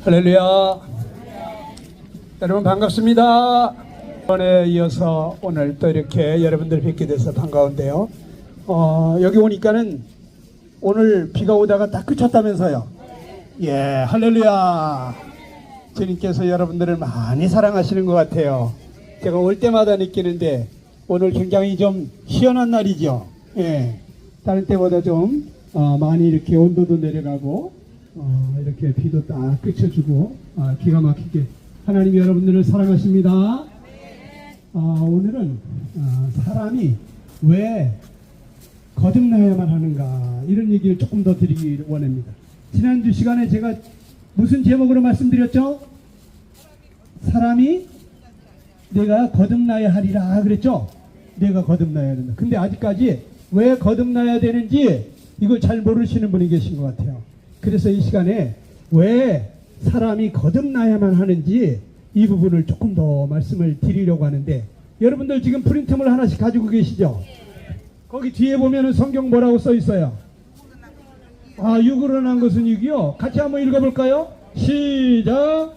할렐루야. 여러분 반갑습니다. 이번에 이어서 오늘 또 이렇게 여러분들 뵙게 돼서 반가운데요. 여기 오니까는 오늘 비가 오다가 딱 그쳤다면서요. 예, 할렐루야. 주님께서 여러분들을 많이 사랑하시는 것 같아요. 제가 올 때마다 느끼는데 오늘 굉장히 좀 시원한 날이죠. 예, 다른 때보다 좀 많이 이렇게 온도도 내려가고 이렇게 비도 딱 그쳐주고 기가 막히게 하나님이 여러분들을 사랑하십니다. 오늘은 사람이 왜 거듭나야만 하는가 이런 얘기를 조금 더 드리기 원합니다. 지난주 시간에 제가 무슨 제목으로 말씀드렸죠? 사람이 내가 거듭나야 하리라 그랬죠? 내가 거듭나야 된다. 근데 아직까지 왜 거듭나야 되는지 이걸 잘 모르시는 분이 계신 것 같아요. 그래서 이 시간에 왜 사람이 거듭나야만 하는지 이 부분을 조금 더 말씀을 드리려고 하는데, 여러분들 지금 프린트물 하나씩 가지고 계시죠? 거기 뒤에 보면은 성경 뭐라고 써 있어요? 육으로 난 것은 6이요. 같이 한번 읽어볼까요? 시작.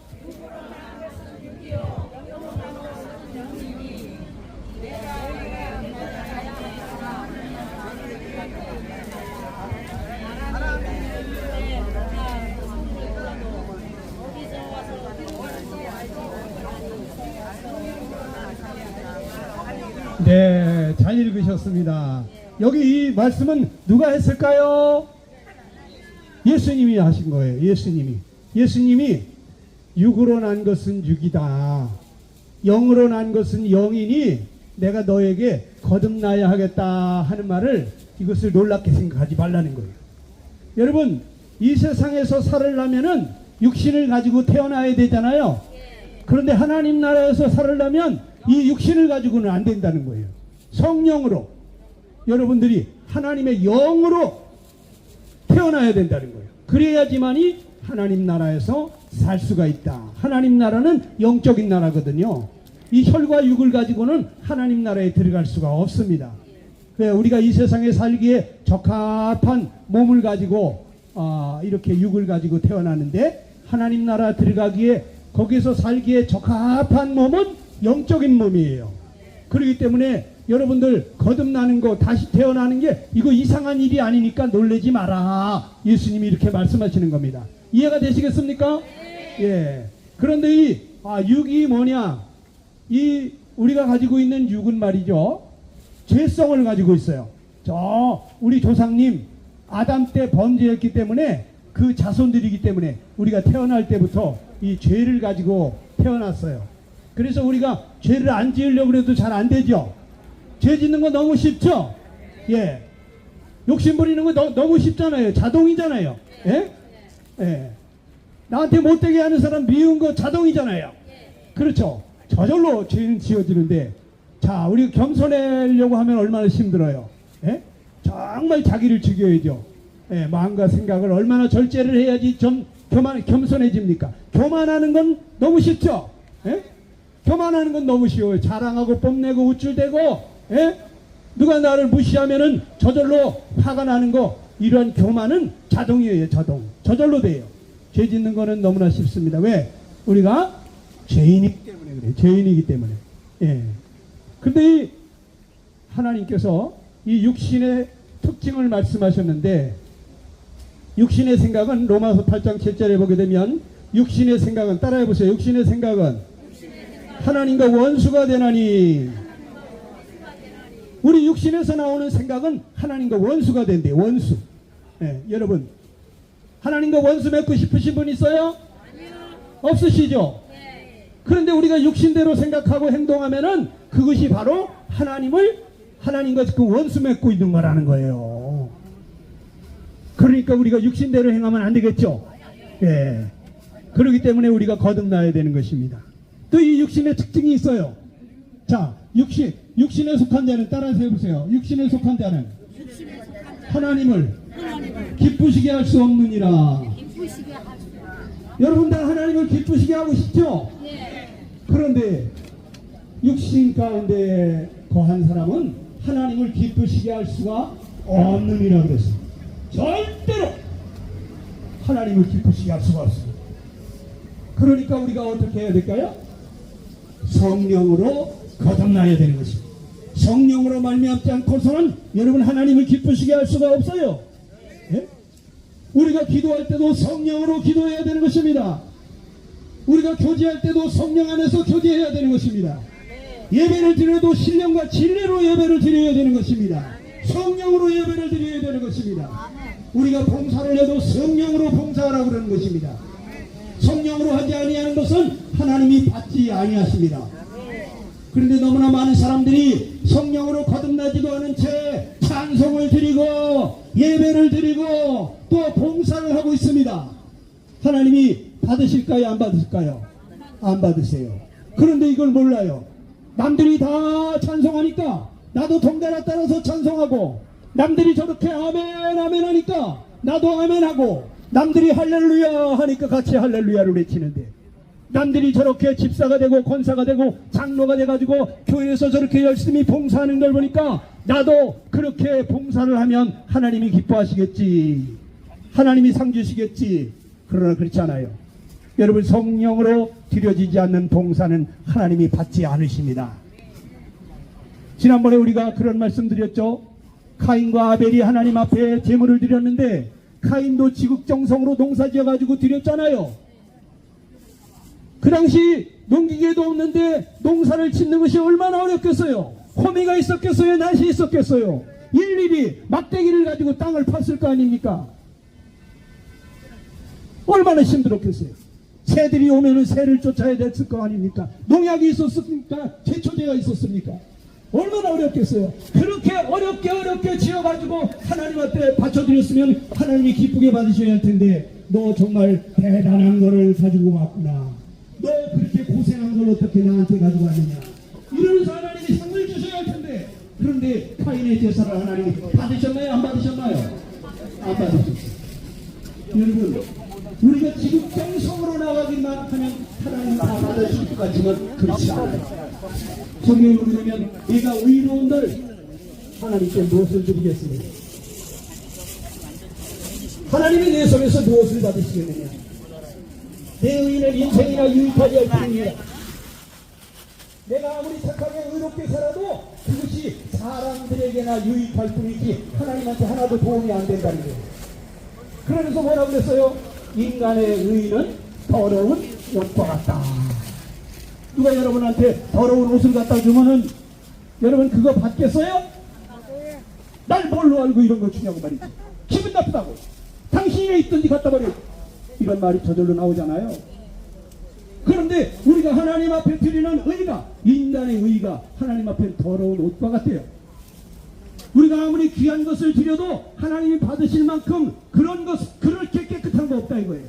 네, 잘 읽으셨습니다. 여기 이 말씀은 누가 했을까요? 예수님이 하신 거예요. 예수님이 육으로 난 것은 육이다, 영으로 난 것은 영이니 내가 너에게 거듭나야 하겠다 하는 말을, 이것을 놀랍게 생각하지 말라는 거예요. 여러분, 이 세상에서 살으려면은 육신을 가지고 태어나야 되잖아요. 그런데 하나님 나라에서 살으려면 이 육신을 가지고는 안 된다는 거예요. 성령으로, 여러분들이 하나님의 영으로 태어나야 된다는 거예요. 그래야지만이 하나님 나라에서 살 수가 있다. 하나님 나라는 영적인 나라거든요. 이 혈과 육을 가지고는 하나님 나라에 들어갈 수가 없습니다. 우리가 이 세상에 살기에 적합한 몸을 가지고 이렇게 육을 가지고 태어나는데, 하나님 나라 들어가기에, 거기서 살기에 적합한 몸은 영적인 몸이에요. 그렇기 때문에 여러분들 거듭나는 거, 다시 태어나는 게 이거 이상한 일이 아니니까 놀라지 마라. 예수님이 이렇게 말씀하시는 겁니다. 이해가 되시겠습니까? 예. 그런데 이 육이 뭐냐? 이 우리가 가지고 있는 육은 말이죠, 죄성을 가지고 있어요. 우리 조상님 아담 때 범죄했기 때문에, 그 자손들이기 때문에 우리가 태어날 때부터 이 죄를 가지고 태어났어요. 그래서 우리가 죄를 안 지으려고 해도 잘 안 되죠. 죄 짓는 거 너무 쉽죠? 예. 욕심 부리는 거 너무 쉽잖아요. 자동이잖아요. 예? 예. 나한테 못되게 하는 사람 미운 거 자동이잖아요. 그렇죠? 저절로 죄는 지어지는데, 자, 우리 겸손하려고 하면 얼마나 힘들어요. 예? 정말 자기를 죽여야죠. 예, 마음과 생각을 얼마나 절제를 해야지 좀 겸손해집니까? 교만하는 건 너무 쉽죠? 예? 교만하는 건 너무 쉬워요. 자랑하고 뽐내고 우쭐대고, 예? 누가 나를 무시하면은 저절로 화가 나는 거, 이런 교만은 자동이에요. 저절로 돼요. 죄 짓는 거는 너무나 쉽습니다. 왜? 우리가 죄인이기 때문에 그래요. 죄인이기 때문에. 예. 근데 이 하나님께서 이 육신의 특징을 말씀하셨는데, 육신의 생각은 로마서 8장 7절에 보게 되면, 육신의 생각은, 따라해 보세요. 육신의 생각은 하나님과 원수가 되나니. 우리 육신에서 나오는 생각은 하나님과 원수가 된대요. 원수. 예, 여러분, 하나님과 원수 맺고 싶으신 분 있어요? 아니요. 없으시죠? 네. 그런데 우리가 육신대로 생각하고 행동하면은 그것이 바로 하나님과 그 원수 맺고 있는 거라는 거예요. 그러니까 우리가 육신대로 행하면 안 되겠죠? 예. 그렇기 때문에 우리가 거듭나야 되는 것입니다. 또 이 육신의 특징이 있어요. 자, 육신에 속한 자는, 따라서 해보세요. 육신에 속한 자는 하나님을 기쁘시게 할 수 없느니라. 여러분 다 하나님을 기쁘시게 하고 싶죠? 그런데 육신 가운데 거한 사람은 하나님을 기쁘시게 할 수가 없느니라 그랬습니다. 절대로 하나님을 기쁘시게 할 수가 없습니다. 그러니까 우리가 어떻게 해야 될까요? 성령으로 거듭나야 되는 것입니다. 성령으로 말미암지 않고서는 여러분 하나님을 기쁘시게 할 수가 없어요. 예? 우리가 기도할 때도 성령으로 기도해야 되는 것입니다. 우리가 교제할 때도 성령 안에서 교제해야 되는 것입니다. 예배를 드려도 신령과 진리로 예배를 드려야 되는 것입니다. 성령으로 예배를 드려야 되는 것입니다. 우리가 봉사를 해도 성령으로 봉사하라고 그러는 것입니다. 성령으로 하지 아니하는 것은 하나님이 받지 아니하십니다. 그런데 너무나 많은 사람들이 성령으로 거듭나지도 않은 채 찬송을 드리고 예배를 드리고 또 봉사를 하고 있습니다. 하나님이 받으실까요? 안 받으실까요? 안 받으세요. 그런데 이걸 몰라요. 남들이 다 찬송하니까 나도 동달아 따라서 찬송하고, 남들이 저렇게 아멘 아멘 하니까 나도 아멘 하고, 남들이 할렐루야 하니까 같이 할렐루야를 외치는데, 남들이 저렇게 집사가 되고 권사가 되고 장로가 돼가지고 교회에서 저렇게 열심히 봉사하는 걸 보니까 나도 그렇게 봉사를 하면 하나님이 기뻐하시겠지, 하나님이 상 주시겠지. 그러나 그렇지 않아요. 여러분, 성령으로 드려지지 않는 봉사는 하나님이 받지 않으십니다. 지난번에 우리가 그런 말씀 드렸죠. 카인과 아벨이 하나님 앞에 제물을 드렸는데 카인도 지극정성으로 농사 지어가지고 드렸잖아요. 그 당시 농기계도 없는데 농사를 짓는 것이 얼마나 어렵겠어요. 호미가 있었겠어요? 낫이 있었겠어요? 일일이 막대기를 가지고 땅을 팠을 거 아닙니까? 얼마나 힘들었겠어요. 새들이 오면은 새를 쫓아야 됐을 거 아닙니까? 농약이 있었습니까? 제초제가 있었습니까? 얼마나 어렵겠어요. 그렇게 어렵게 지어가지고 하나님 앞에 바쳐드렸으면 하나님이 기쁘게 받으셔야 할 텐데, 너 정말 대단한 거를 가지고 왔구나, 너 그렇게 고생한 걸 어떻게 나한테 가지고 왔느냐, 이러면서 하나님이 상을 주셔야 할 텐데, 그런데 카인의 제사를 하나님이 받으셨나요? 안 받으셨나요? 안 받으셨어요. 여러분, 우리가 지극정성으로 나가기만 하면 하나님 다 받으실 것 같지만 그렇지 않아요. 성경에 보면 내가 의로운들 하나님께 무엇을 드리겠습니까? 하나님이 내 손에서 무엇을 받으시겠느냐? 내 의는 인생이나 유익하지 할 뿐입니다. 내가 아무리 착하게 의롭게 살아도 그것이 사람들에게나 유익할 뿐이지 하나님한테 하나도 도움이 안 된다는 거예요. 그러면서 뭐라고 그랬어요? 인간의 의는 더러운 옷과 같다. 누가 여러분한테 더러운 옷을 갖다 주면은 여러분 그거 받겠어요? 날 뭘로 알고 이런 걸 주냐고 말이지. 기분 나쁘다고. 당신이 왜 있든지 갖다 버려. 이런 말이 저절로 나오잖아요. 그런데 우리가 하나님 앞에 드리는 의가, 인간의 의가 하나님 앞에 더러운 옷과 같아요. 우리가 아무리 귀한 것을 드려도 하나님이 받으실 만큼 그렇게 깨끗한 거 없다 이거예요.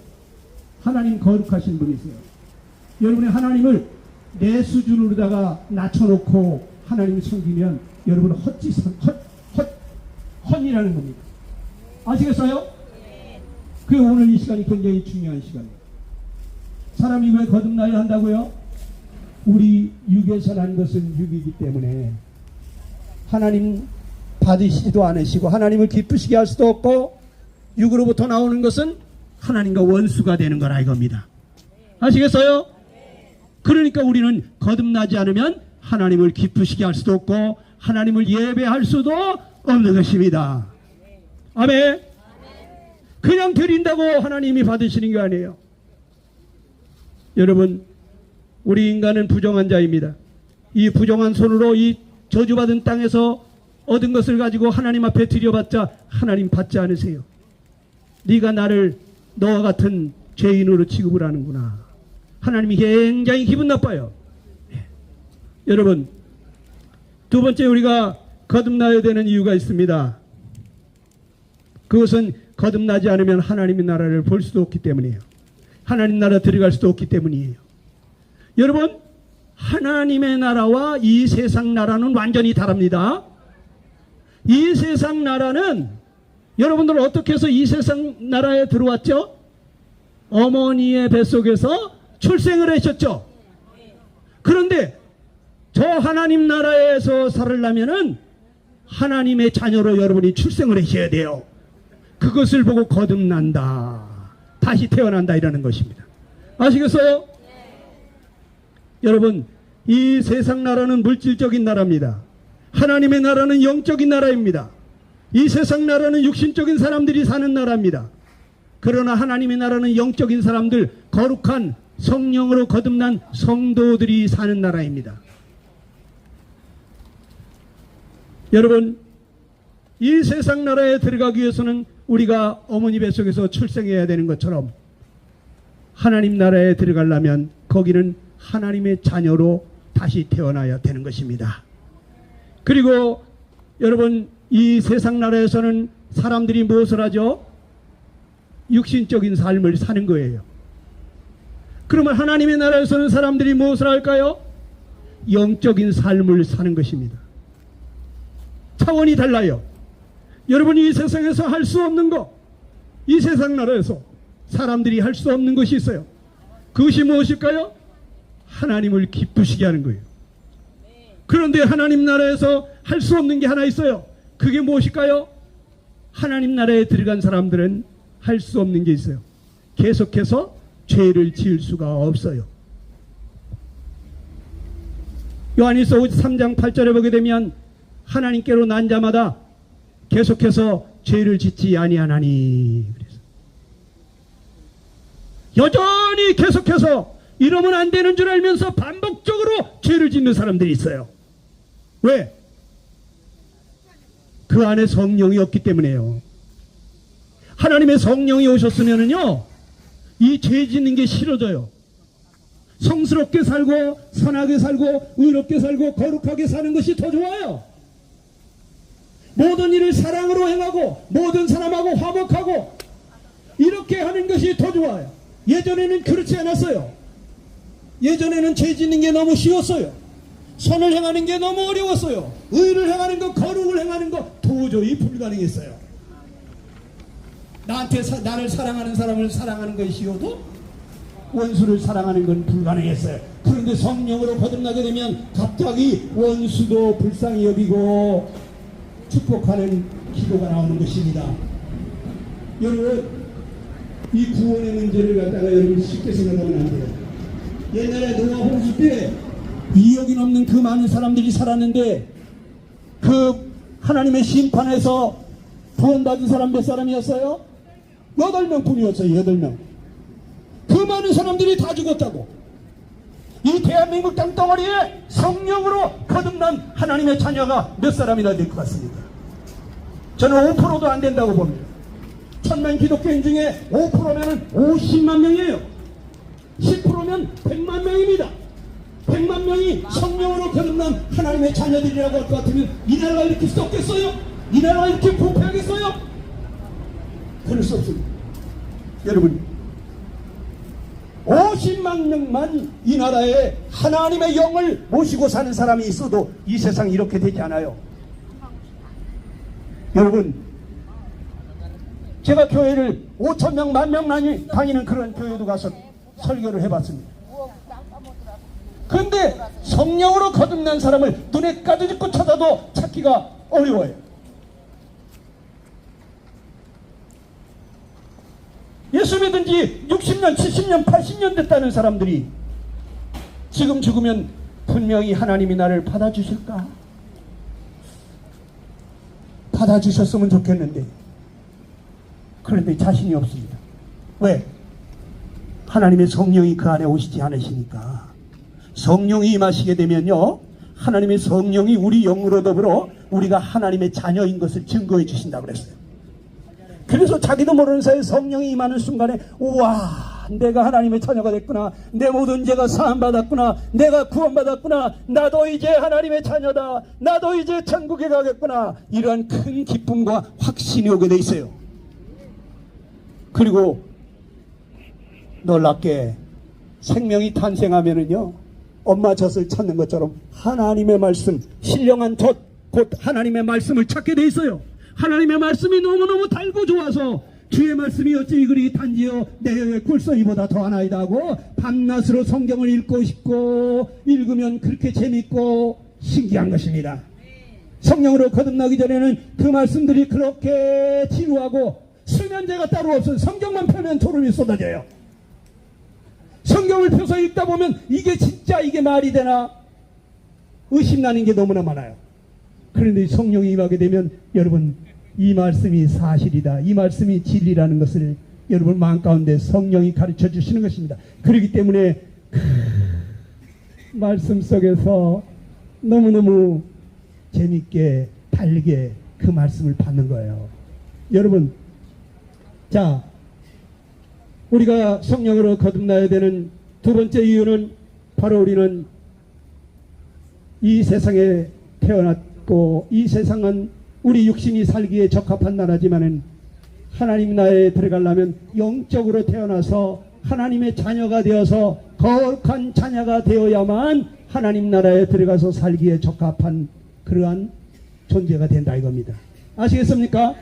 하나님 거룩하신 분이세요. 여러분의 하나님을 내 수준으로다가 낮춰놓고 하나님을 섬기면 여러분 헛이라는 겁니다. 아시겠어요? 그 오늘 이 시간이 굉장히 중요한 시간이에요. 사람이 왜 거듭나야 한다고요? 우리 육에서 난 것은 육이기 때문에 하나님 받으시지도 않으시고 하나님을 기쁘시게 할 수도 없고, 육으로부터 나오는 것은 하나님과 원수가 되는 거라 이겁니다. 아시겠어요? 그러니까 우리는 거듭나지 않으면 하나님을 기쁘시게 할 수도 없고 하나님을 예배할 수도 없는 것입니다. 아멘. 그냥 드린다고 하나님이 받으시는 게 아니에요. 여러분, 우리 인간은 부정한 자입니다. 이 부정한 손으로 이 저주받은 땅에서 얻은 것을 가지고 하나님 앞에 드려봤자 하나님 받지 않으세요. 네가 나를 너와 같은 죄인으로 취급을 하는구나. 하나님이 굉장히 기분 나빠요. 여러분, 두 번째 우리가 거듭나야 되는 이유가 있습니다. 그것은 거듭나지 않으면 하나님의 나라를 볼 수도 없기 때문이에요. 하나님 나라 들어갈 수도 없기 때문이에요. 여러분, 하나님의 나라와 이 세상 나라는 완전히 다릅니다. 이 세상 나라는 여러분들 어떻게 해서 이 세상 나라에 들어왔죠? 어머니의 뱃속에서 출생을 하셨죠. 그런데 저 하나님 나라에서 살으려면은 하나님의 자녀로 여러분이 출생을 하셔야 돼요. 그것을 보고 거듭난다, 다시 태어난다 이라는 것입니다. 아시겠어요? 여러분, 이 세상 나라는 물질적인 나라입니다. 하나님의 나라는 영적인 나라입니다. 이 세상 나라는 육신적인 사람들이 사는 나라입니다. 그러나 하나님의 나라는 영적인 사람들, 거룩한 성령으로 거듭난 성도들이 사는 나라입니다. 여러분, 이 세상 나라에 들어가기 위해서는 우리가 어머니 뱃속에서 출생해야 되는 것처럼 하나님 나라에 들어가려면 거기는 하나님의 자녀로 다시 태어나야 되는 것입니다. 그리고 여러분, 이 세상 나라에서는 사람들이 무엇을 하죠? 육신적인 삶을 사는 거예요. 그러면 하나님의 나라에서는 사람들이 무엇을 할까요? 영적인 삶을 사는 것입니다. 차원이 달라요. 여러분이 이 세상에서 할 수 없는 것, 이 세상 나라에서 사람들이 할 수 없는 것이 있어요. 그것이 무엇일까요? 하나님을 기쁘시게 하는 거예요. 그런데 하나님 나라에서 할 수 없는 게 하나 있어요. 그게 무엇일까요? 하나님 나라에 들어간 사람들은 할 수 없는 게 있어요. 계속해서 죄를 지을 수가 없어요. 요한일서 3장 8절에 보게 되면 하나님께로 난 자마다 계속해서 죄를 짓지 아니하나니, 그래서 여전히 계속해서 이러면 안 되는 줄 알면서 반복적으로 죄를 짓는 사람들이 있어요. 왜? 그 안에 성령이 없기 때문에요. 하나님의 성령이 오셨으면은요, 이 죄 짓는 게 싫어져요. 성스럽게 살고 선하게 살고 의롭게 살고 거룩하게 사는 것이 더 좋아요. 모든 일을 사랑으로 행하고 모든 사람하고 화목하고 이렇게 하는 것이 더 좋아요. 예전에는 그렇지 않았어요. 예전에는 죄 짓는 게 너무 쉬웠어요. 선을 행하는 게 너무 어려웠어요. 의를 행하는 것, 거룩을 행하는 것 도저히 불가능했어요. 나를 사랑하는 사람을 사랑하는 것이 쉬워도 원수를 사랑하는 건 불가능했어요. 그런데 성령으로 거듭나게 되면 갑자기 원수도 불쌍히 여기고 축복하는 기도가 나오는 것입니다. 여러분, 이 구원의 문제를 갖다가 여러분 쉽게 생각하면 안 돼요. 옛날에 노아 홍수 때 이역이 넘는 그 많은 사람들이 살았는데 그 하나님의 심판에서 구원받은 사람 몇 사람이었어요? 8명 뿐이었어요. 8명. 그 많은 사람들이 다 죽었다고. 이 대한민국 땅덩어리에 성령으로 거듭난 하나님의 자녀가 몇 사람이나 될 것 같습니까? 저는 5%도 안 된다고 봅니다. 1000만 기독교인 중에 5%면 50만 명이에요. 10%면 100만 명입니다. 100만 명이 성령으로 거듭난 하나님의 자녀들이라고 할 것 같으면 이 나라가 이렇게 썩겠어요? 이 나라가 이렇게 부패하겠어요? 그럴 수 없습니다. 여러분, 50만 명만 이 나라에 하나님의 영을 모시고 사는 사람이 있어도 이 세상이 이렇게 되지 않아요. 여러분, 제가 교회를 5,000명, 10,000명이 다니는 그런 교회도 가서 설교를 해봤습니다. 그런데 성령으로 거듭난 사람을 눈에 까지짓고 찾아도 찾기가 어려워요. 예수 믿은 지 60년, 70년, 80년 됐다는 사람들이 지금 죽으면 분명히 하나님이 나를 받아주실까? 받아주셨으면 좋겠는데 그런데 자신이 없습니다. 왜? 하나님의 성령이 그 안에 오시지 않으시니까. 성령이 임하시게 되면요, 하나님의 성령이 우리 영으로 더불어 우리가 하나님의 자녀인 것을 증거해 주신다고 그랬어요. 그래서 자기도 모르는 사이에 성령이 임하는 순간에 우와, 내가 하나님의 자녀가 됐구나, 내 모든 죄가 사함받았구나, 내가 구원받았구나, 나도 이제 하나님의 자녀다, 나도 이제 천국에 가겠구나, 이러한 큰 기쁨과 확신이 오게 돼 있어요. 그리고 놀랍게 생명이 탄생하면은요, 엄마 젖을 찾는 것처럼 하나님의 말씀, 신령한 젖, 곧 하나님의 말씀을 찾게 돼 있어요. 하나님의 말씀이 너무너무 달고 좋아서 주의 말씀이 어찌 그리 단지요 내 혀의 꿀소리보다 더하나이다 하고 밤낮으로 성경을 읽고 싶고 읽으면 그렇게 재밌고 신기한 것입니다. 성령으로 거듭나기 전에는 그 말씀들이 그렇게 지루하고 수면제가 따로 없어요. 성경만 펴면 졸음이 쏟아져요. 성경을 펴서 읽다 보면 이게 진짜 이게 말이 되나 의심나는 게 너무나 많아요. 그런데 성령이 임하게 되면 여러분 이 말씀이 사실이다, 이 말씀이 진리라는 것을 여러분 마음 가운데 성령이 가르쳐 주시는 것입니다. 그렇기 때문에 말씀 속에서 너무너무 재밌게 달게 그 말씀을 받는 거예요. 여러분, 자, 우리가 성령으로 거듭나야 되는 두 번째 이유는 바로 우리는 이 세상에 태어났고 이 세상은 우리 육신이 살기에 적합한 나라지만은 하나님 나라에 들어가려면 영적으로 태어나서 하나님의 자녀가 되어서 거룩한 자녀가 되어야만 하나님 나라에 들어가서 살기에 적합한 그러한 존재가 된다 이겁니다. 아시겠습니까?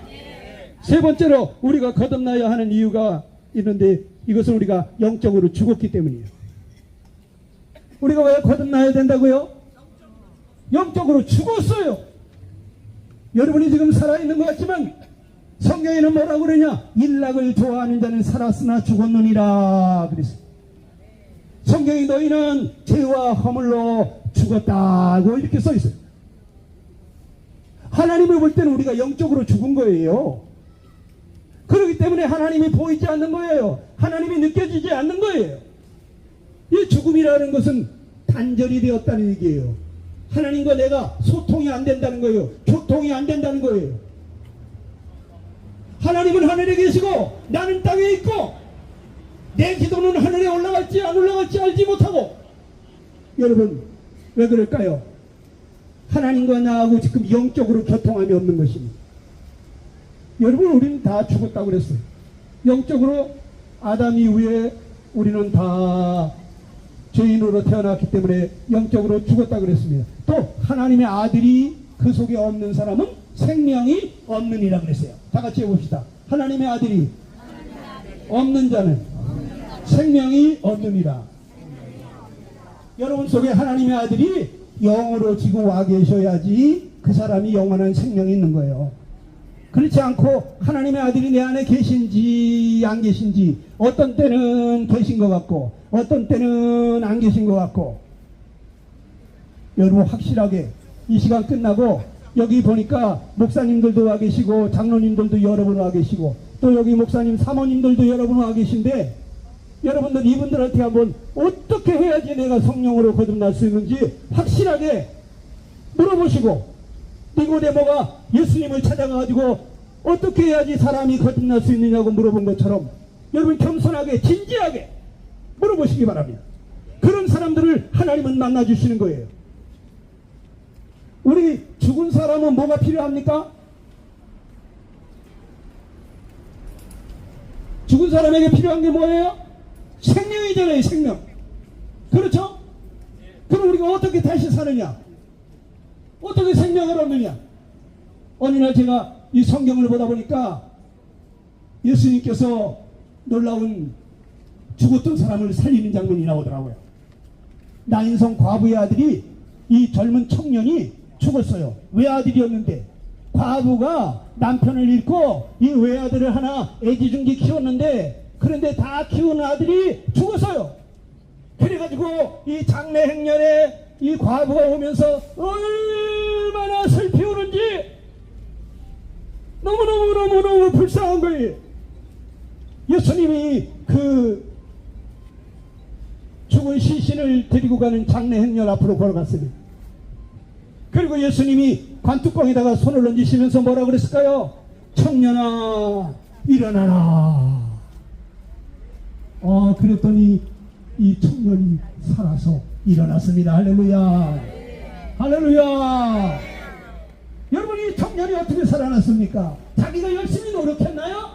세 번째로 우리가 거듭나야 하는 이유가 있는데 이것은 우리가 영적으로 죽었기 때문이에요. 우리가 왜 거듭나야 된다고요? 영적으로 죽었어요. 여러분이 지금 살아있는 것 같지만 성경에는 뭐라고 그러냐? 일락을 좋아하는 자는 살았으나 죽었느니라 그랬어요. 성경이 너희는 죄와 허물로 죽었다고 이렇게 써 있어요. 하나님을 볼 때는 우리가 영적으로 죽은 거예요. 그렇기 때문에 하나님이 보이지 않는 거예요. 하나님이 느껴지지 않는 거예요. 이 죽음이라는 것은 단절이 되었다는 얘기예요. 하나님과 내가 소통이 안 된다는 거예요. 교통이 안 된다는 거예요. 하나님은 하늘에 계시고 나는 땅에 있고 내 기도는 하늘에 올라갈지 안 올라갈지 알지 못하고. 여러분 왜 그럴까요? 하나님과 나하고 지금 영적으로 교통함이 없는 것입니다. 여러분 우리는 다 죽었다고 그랬어요. 영적으로 아담 이후에 우리는 다 죄인으로 태어났기 때문에 영적으로 죽었다고 그랬습니다. 또 하나님의 아들이 그 속에 없는 사람은 생명이 없느니라 그랬어요. 다 같이 해봅시다. 하나님의 아들이 없는 자는 생명이 없느니라. 여러분 속에 하나님의 아들이 영으로 지금 와 계셔야지 그 사람이 영원한 생명이 있는 거예요. 그렇지 않고 하나님의 아들이 내 안에 계신지 안 계신지 어떤 때는 계신 것 같고 어떤 때는 안 계신 것 같고. 여러분 확실하게 이 시간 끝나고 여기 보니까 목사님들도 와 계시고 장로님들도 여러 분 와 계시고 또 여기 목사님 사모님들도 여러 분 와 계신데 여러분들 이분들한테 한번 어떻게 해야지 내가 성령으로 거듭날 수 있는지 확실하게 물어보시고, 니고데모가 예수님을 찾아가가지고 어떻게 해야지 사람이 거듭날 수 있느냐고 물어본 것처럼 여러분 겸손하게 진지하게 물어보시기 바랍니다. 그런 사람들을 하나님은 만나주시는 거예요. 우리 죽은 사람은 뭐가 필요합니까? 죽은 사람에게 필요한 게 뭐예요? 생명이잖아요. 생명. 그렇죠? 그럼 우리가 어떻게 다시 사느냐? 어떻게 생명을 얻느냐? 어느 날 제가 이 성경을 보다 보니까 예수님께서 놀라운 죽었던 사람을 살리는 장면이 나오더라고요. 나인성 과부의 아들이, 이 젊은 청년이 죽었어요. 외아들이었는데 과부가 남편을 잃고 이 외아들을 하나 애지중지 키웠는데, 그런데 다 키운 아들이 죽었어요. 그래가지고 이 장례 행렬에 이 과부가 오면서 얼마나 슬피 우는지 너무너무 불쌍한 거예요. 예수님이 그 죽은 시신을 데리고 가는 장례 행렬 앞으로 걸어갔습니다. 그리고 예수님이 관뚜껑에다가 손을 얹으시면서 뭐라 그랬을까요? 청년아 일어나라. 그랬더니 이 청년이 살아서 일어났습니다. 할렐루야. 할렐루야. 여러분, 이 청년이 어떻게 살아났습니까? 자기가 열심히 노력했나요?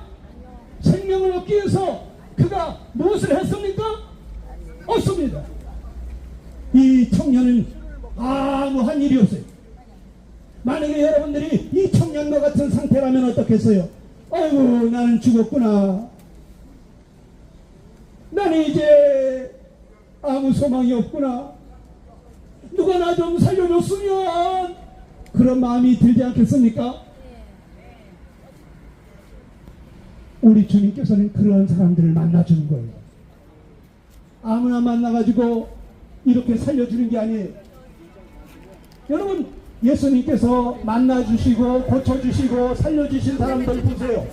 생명을 얻기 위해서 그가 무엇을 했습니까? 없습니다. 이 청년은 아무 한 일이 없어요. 만약에 여러분들이 이 청년과 같은 상태라면 어떻겠어요? 아이고, 나는 죽었구나. 나는 이제 아무 소망이 없구나. 누가 나 좀 살려줬으면, 그런 마음이 들지 않겠습니까? 우리 주님께서는 그런 사람들을 만나주는 거예요. 아무나 만나가지고 이렇게 살려주는 게 아니에요. 여러분, 예수님께서 만나주시고 고쳐주시고 살려주신 사람들 보세요.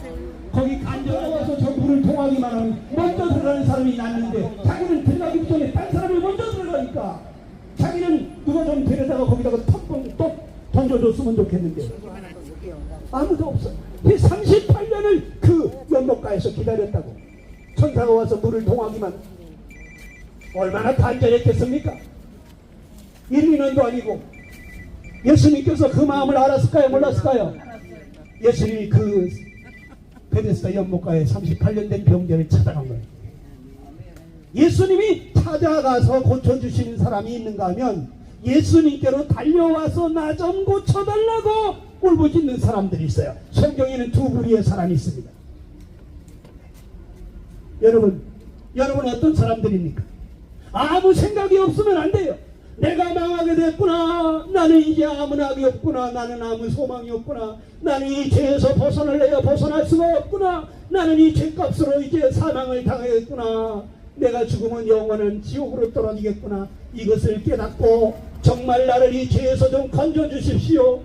거기 간절히 와서 저 물을 통하기만 하면 먼저 들어가는 사람이 낫는데, 자기는 들어가기 전에 딴 사람이 먼저 들어가니까 자기는 누가 좀 데려다가 거기다가 턱 던져줬으면 좋겠는데 아무도 없어요. 38년을 그 연못가에서 기다렸다고. 천사가 와서 물을 통하기만, 얼마나 간절했겠습니까? 1, 2년도 아니고. 예수님께서 그 마음을 알았을까요? 몰랐을까요? 예수님이 그 베데스다 연못가에 38년 된 병자를 찾아간 거예요. 예수님이 찾아가서 고쳐주시는 사람이 있는가 하면 예수님께로 달려와서 나 좀 고쳐달라고 울부짖는 사람들이 있어요. 성경에는 두 부류의 사람이 있습니다. 여러분 어떤 사람들입니까? 아무 생각이 없으면 안 돼요. 내가 망하게 됐구나. 나는 이제 아무 낙이 없구나. 나는 아무 소망이 없구나. 나는 이 죄에서 벗어날 수가 없구나. 나는 이 죄값으로 이제 사망을 당하겠구나. 내가 죽으면 영원한 지옥으로 떨어지겠구나. 이것을 깨닫고 정말 나를 이 죄에서 좀 건져주십시오.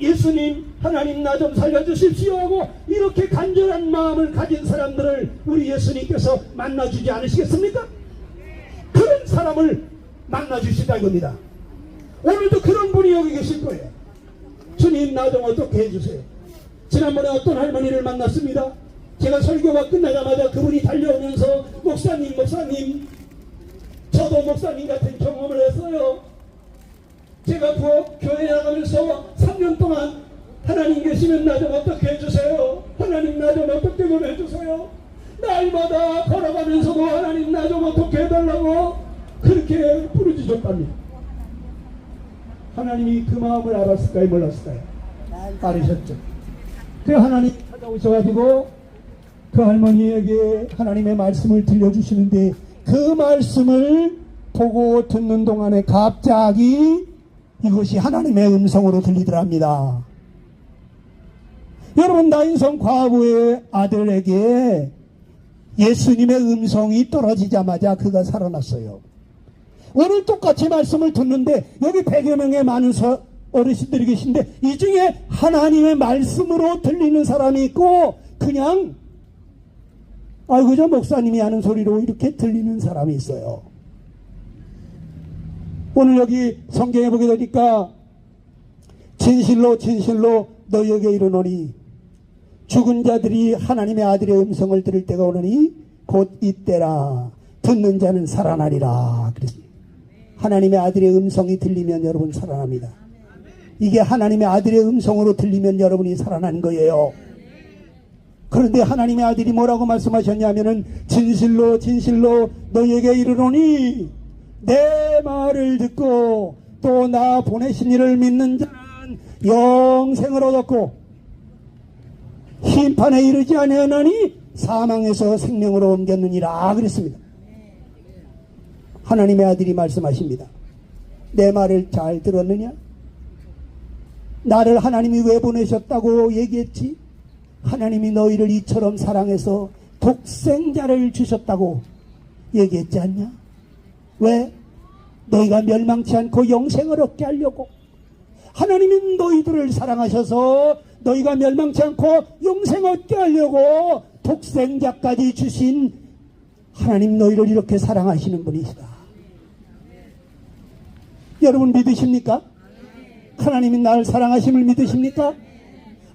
예수님, 하나님 나 좀 살려주십시오 하고 이렇게 간절한 마음을 가진 사람들을 우리 예수님께서 만나주지 않으시겠습니까? 그런 사람을 만나주시다 이겁니다. 오늘도 그런 분이 여기 계실 거예요. 주님, 나 좀 어떻게 해주세요. 지난번에 어떤 할머니를 만났습니다. 제가 설교가 끝나자마자 그분이 달려오면서 목사님 저도 목사님 같은 경험을 했어요. 제가 교회 나가면서 3년 동안 하나님 계시면 나 좀 어떻게 해주세요. 하나님 나 좀 어떻게 좀 해주세요. 날마다 걸어가면서도 하나님 나 좀 어떻게 해달라고 그렇게 부르짖었답니다. 하나님이 그 마음을 알았을까요? 몰랐을까요? 알으셨죠. 그 하나님 찾아오셔가지고 그 할머니에게 하나님의 말씀을 들려주시는데, 그 말씀을 보고 듣는 동안에 갑자기 이것이 하나님의 음성으로 들리더랍니다. 여러분, 나인성 과부의 아들에게 예수님의 음성이 떨어지자마자 그가 살아났어요. 오늘 똑같이 말씀을 듣는데 여기 100여 명의 많은 어르신들이 계신데 이 중에 하나님의 말씀으로 들리는 사람이 있고 그냥 아이고 저 목사님이 하는 소리로 이렇게 들리는 사람이 있어요. 오늘 여기 성경에 보게 되니까 진실로 너희에게 이르노니 죽은 자들이 하나님의 아들의 음성을 들을 때가 오느니 곧 이때라. 듣는 자는 살아나리라. 그랬습니다. 하나님의 아들의 음성이 들리면 여러분 살아납니다. 이게 하나님의 아들의 음성으로 들리면 여러분이 살아난 거예요. 그런데 하나님의 아들이 뭐라고 말씀하셨냐면은 진실로 너희에게 이르노니 내 말을 듣고 또 나 보내신 이를 믿는 자는 영생을 얻었고 심판에 이르지 아니하나니 사망에서 생명으로 옮겼느니라 그랬습니다. 하나님의 아들이 말씀하십니다. 내 말을 잘 들었느냐? 나를 하나님이 왜 보내셨다고 얘기했지? 하나님이 너희를 이처럼 사랑해서 독생자를 주셨다고 얘기했지 않냐? 왜? 너희가 멸망치 않고 영생을 얻게 하려고. 하나님은 너희들을 사랑하셔서 너희가 멸망치 않고 영생 얻게 하려고 독생자까지 주신 하나님, 너희를 이렇게 사랑하시는 분이시다. 여러분 믿으십니까? 하나님이 나를 사랑하심을 믿으십니까?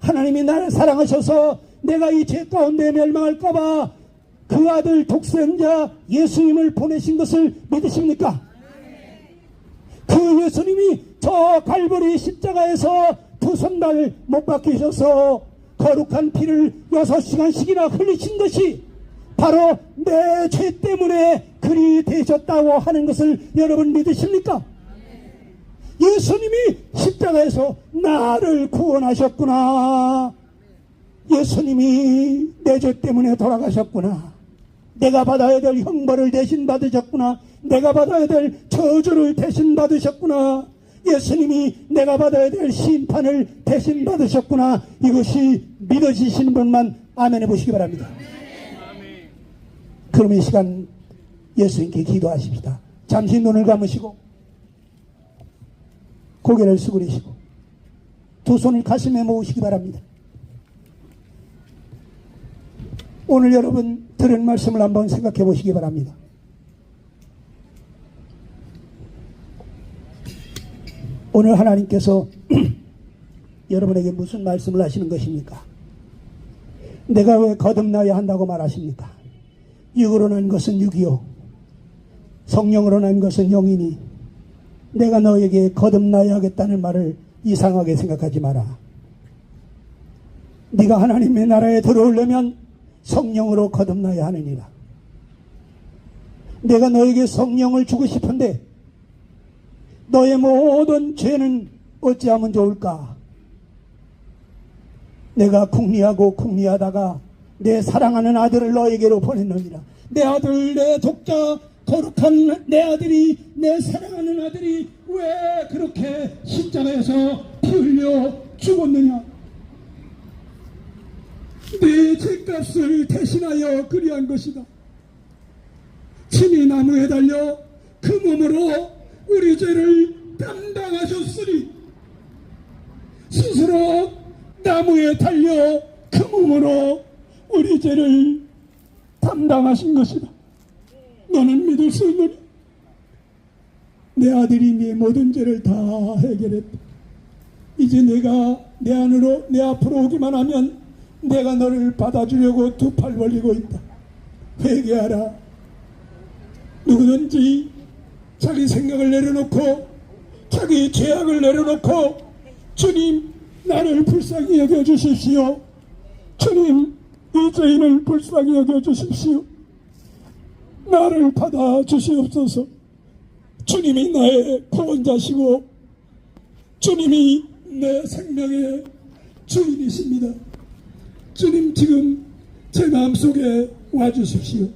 하나님이 나를 사랑하셔서 내가 이 죄 가운데 멸망할까봐 그 아들 독생자 예수님을 보내신 것을 믿으십니까? 그 예수님이 저 갈보리 십자가에서 두 손발 못 박히셔서 거룩한 피를 6시간씩이나 흘리신 것이 바로 내 죄 때문에 그리 되셨다고 하는 것을 여러분 믿으십니까? 예수님이 십자가에서 나를 구원하셨구나. 예수님이 내 죄 때문에 돌아가셨구나. 내가 받아야 될 형벌을 대신 받으셨구나. 내가 받아야 될 저주를 대신 받으셨구나. 예수님이 내가 받아야 될 심판을 대신 받으셨구나. 이것이 믿어지시는 분만 아멘 해보시기 바랍니다. 그럼 이 시간 예수님께 기도하십시다. 잠시 눈을 감으시고 고개를 숙이시고 두 손을 가슴에 모으시기 바랍니다. 오늘 여러분 들은 말씀을 한번 생각해 보시기 바랍니다. 오늘 하나님께서 여러분에게 무슨 말씀을 하시는 것입니까? 내가 왜 거듭나야 한다고 말하십니까? 육으로 난 것은 육이요 성령으로 난 것은 영이니 내가 너에게 거듭나야 하겠다는 말을 이상하게 생각하지 마라. 네가 하나님의 나라에 들어오려면 성령으로 거듭나야 하느니라. 내가 너에게 성령을 주고 싶은데 너의 모든 죄는 어찌하면 좋을까? 내가 궁리하다가 내 사랑하는 아들을 너에게로 보냈느니라. 내 아들, 내 독자, 거룩한 내 아들이, 내 사랑하는 아들이 왜 그렇게 십자가에서 피 흘려 죽었느냐? 내 죄값을 대신하여 그리한 것이다. 친히 나무에 달려 그 몸으로 우리 죄를 담당하셨으니 스스로 나무에 달려 그 몸으로 우리 죄를 담당하신 것이다. 너는 믿을 수 있느냐? 내 아들이 네 모든 죄를 다 해결했다. 이제 내가 내 앞으로 오기만 하면 내가 너를 받아주려고 두 팔 벌리고 있다. 회개하라. 누구든지 자기 생각을 내려놓고 자기 죄악을 내려놓고 주님 나를 불쌍히 여겨주십시오. 주님 이 죄인을 불쌍히 여겨주십시오. 나를 받아주시옵소서. 주님이 나의 구원자시고 주님이 내 생명의 주인이십니다. 주님 지금 제 마음속에 와주십시오.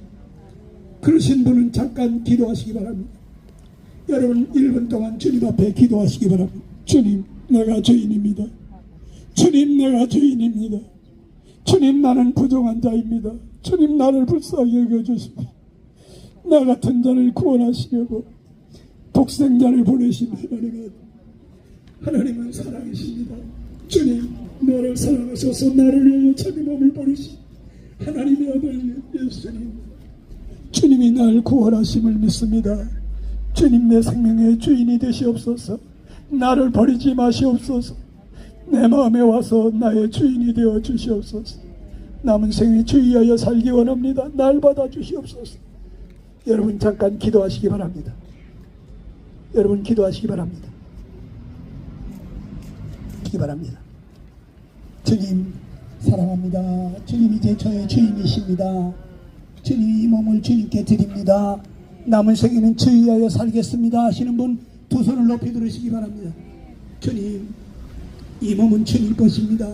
그러신 분은 잠깐 기도하시기 바랍니다. 여러분 1분 동안 주님 앞에 기도하시기 바랍니다. 주님 내가 죄인입니다. 주님 내가 죄인입니다. 주님 나는 부정한 자입니다. 주님 나를 불쌍히 여겨주십시오. 나 같은 자를 구원하시려고 독생자를 보내신 하나님은 사랑이십니다. 주님 너를 사랑하셔서 나를 위하여 자기 몸을 버리신 하나님의 아들 예수님, 주님이 날 구원하심을 믿습니다. 주님 내 생명의 주인이 되시옵소서. 나를 버리지 마시옵소서. 내 마음에 와서 나의 주인이 되어 주시옵소서. 남은 생에 주의하여 살기 원합니다. 날 받아 주시옵소서. 여러분 잠깐 기도하시기 바랍니다. 여러분 기도하시기 바랍니다. 바랍니다. 주님 사랑합니다. 주님 이제 저의 주인이십니다. 주님 이 몸을 주님께 드립니다. 남은 생에는 주의하여 살겠습니다 하시는 분 두 손을 높이 들으시기 바랍니다. 주님 이 몸은 주님 것입니다.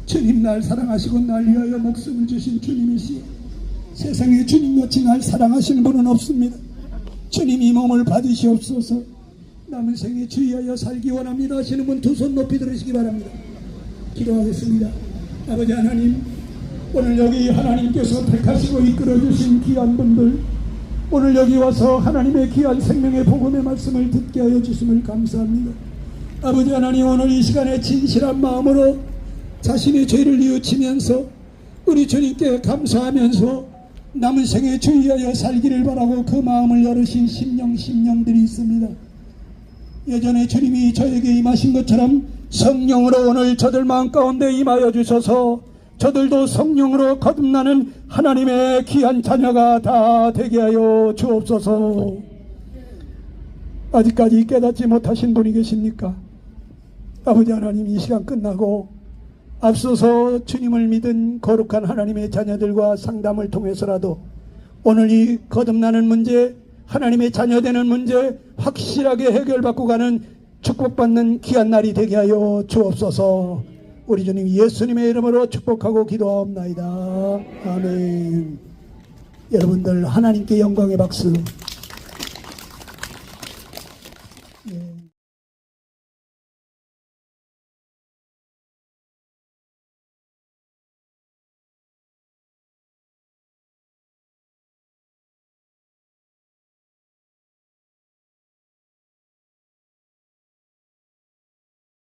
주님 날 사랑하시고 날 위하여 목숨을 주신 주님이시여, 세상에 주님같이 날 사랑하시는 분은 없습니다. 주님 이 몸을 받으시옵소서. 남은 생에 주의하여 살기 원합니다 하시는 분 두 손 높이 들으시기 바랍니다. 기도하겠습니다. 아버지 하나님, 오늘 여기 하나님께서 택하시고 이끌어주신 귀한 분들, 오늘 여기 와서 하나님의 귀한 생명의 복음의 말씀을 듣게 하여 주심을 감사합니다. 아버지 하나님, 오늘 이 시간에 진실한 마음으로 자신의 죄를 뉘우치면서 우리 주님께 감사하면서 남은 생에 주의하여 살기를 바라고 그 마음을 열으신 심령들이 있습니다. 예전에 주님이 저에게 임하신 것처럼 성령으로 오늘 저들 마음 가운데 임하여 주셔서 저들도 성령으로 거듭나는 하나님의 귀한 자녀가 다 되게 하여 주옵소서. 아직까지 깨닫지 못하신 분이 계십니까? 아버지 하나님, 이 시간 끝나고 앞서서 주님을 믿은 거룩한 하나님의 자녀들과 상담을 통해서라도 오늘 이 거듭나는 문제, 하나님의 자녀되는 문제 확실하게 해결받고 가는 축복받는 귀한 날이 되게 하여 주옵소서. 우리 주님 예수님의 이름으로 축복하고 기도하옵나이다. 아멘. 여러분들 하나님께 영광의 박수.